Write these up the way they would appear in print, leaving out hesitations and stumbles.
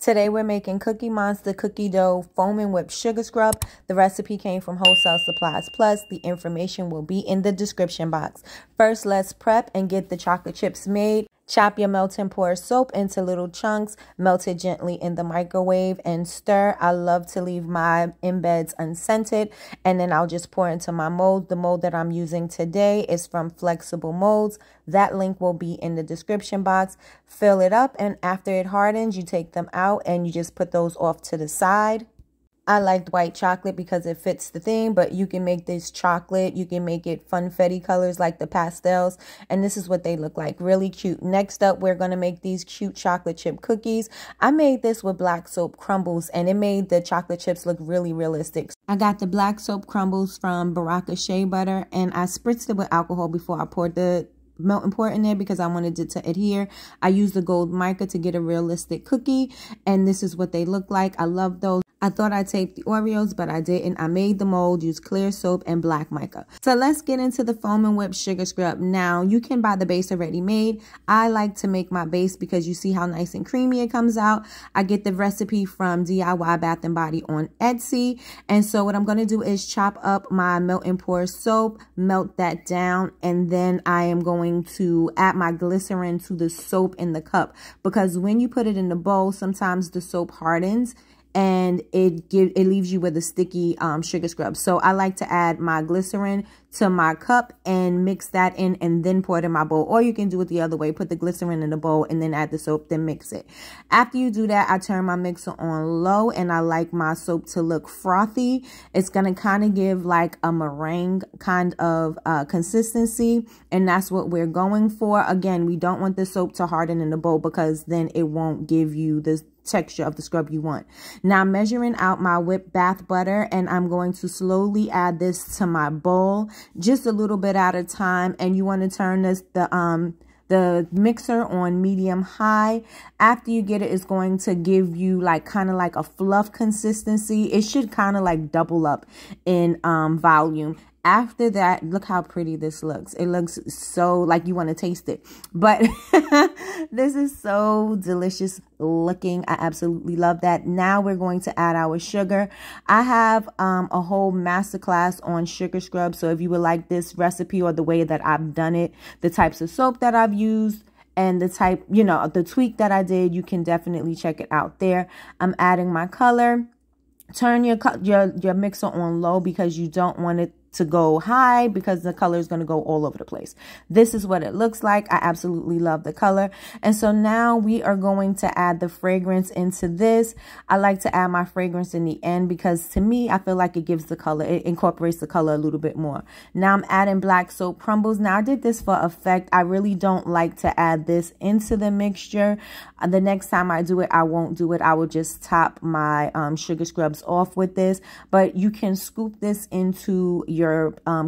Today we're making Cookie Monster cookie dough foam and whipped sugar scrub. The recipe came from Wholesale Supplies Plus. The information will be in the description box. First, let's prep and get the chocolate chips made. Chop your melt and pour soap into little chunks. Melt it gently in the microwave and stir. I love to leave my embeds unscented, and then I'll just pour into my mold. The mold that I'm using today is from Flexible Molds. That link will be in the description box. Fill it up, and after it hardens, you take them out and you just put those off to the side. I liked white chocolate because it fits the theme, but you can make this chocolate. You can make it funfetti colors like the pastels, and this is what they look like. Really cute. Next up, we're going to make these cute chocolate chip cookies. I made this with black soap crumbles, and it made the chocolate chips look really realistic. I got the black soap crumbles from Baraka Shea Butter, and I spritzed it with alcohol before I poured the melt and pour in there because I wanted it to adhere. I used the gold mica to get a realistic cookie, and this is what they look like. I love those. I thought I taped the Oreos, but I didn't. I made the mold, used clear soap and black mica. So let's get into the foam and whipped sugar scrub. Now, you can buy the base already made. I like to make my base because you see how nice and creamy it comes out. I get the recipe from DIY Bath & Body on Etsy. And so what I'm going to do is chop up my melt and pour soap, melt that down, and then I am going to add my glycerin to the soap in the cup, because when you put it in the bowl, sometimes the soap hardens and it leaves you with a sticky sugar scrub. So I like to add my glycerin to my cup and mix that in and then pour it in my bowl. Or you can do it the other way. Put the glycerin in the bowl and then add the soap, then mix it. After you do that, I turn my mixer on low, and I like my soap to look frothy. It's going to kind of give like a meringue kind of consistency, and that's what we're going for. Again, we don't want the soap to harden in the bowl because then it won't give you the texture of the scrub you want. Now I'm measuring out my whipped bath butter, and I'm going to slowly add this to my bowl, just a little bit at a time. And you want to turn the mixer on medium high. After you get it, it's going to give you like kind of like a fluff consistency. It should kind of like double up in volume. After that, look how pretty this looks. It looks so like you want to taste it. But this is so delicious looking. I absolutely love that. Now we're going to add our sugar. I have a whole masterclass on sugar scrub. So if you would like this recipe or the way that I've done it, the types of soap that I've used, and the type, you know, the tweak that I did, you can definitely check it out there. I'm adding my color. Turn your mixer on low because you don't want it to go high because the color is going to go all over the place. This is what it looks like. I absolutely love the color. And so now we are going to add the fragrance into this. I like to add my fragrance in the end because to me, I feel like it gives the color, it incorporates the color a little bit more. Now I'm adding black soap crumbles. Now I did this for effect. I really don't like to add this into the mixture. The next time I do it, I won't do it. I will just top my sugar scrubs off with this, but you can scoop this into your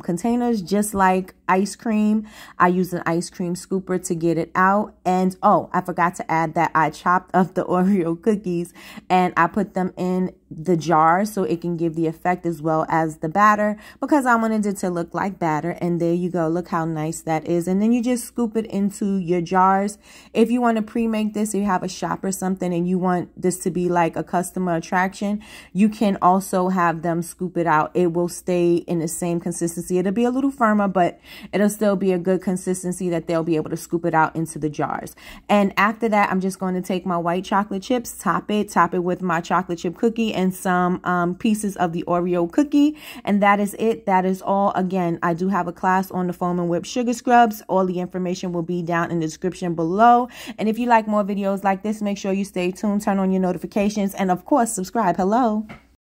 containers just like ice cream. I use an ice cream scooper to get it out. And oh, I forgot to add that I chopped up the Oreo cookies and I put them in the jar so it can give the effect as well as the batter, because I wanted it to look like batter. And there you go. Look how nice that is. And then you just scoop it into your jars. If you want to pre-make this, if you have a shop or something and you want this to be like a customer attraction, you can also have them scoop it out. It will stay in the same consistency. It'll be a little firmer, but it'll still be a good consistency that they'll be able to scoop it out into the jars. And after that, I'm just going to take my white chocolate chips, top it with my chocolate chip cookie and some pieces of the Oreo cookie. And that is it. That is all. Again, I do have a class on the foam and whipped sugar scrubs. All the information will be down in the description below. And if you like more videos like this, make sure you stay tuned, turn on your notifications, and of course, subscribe. Hello.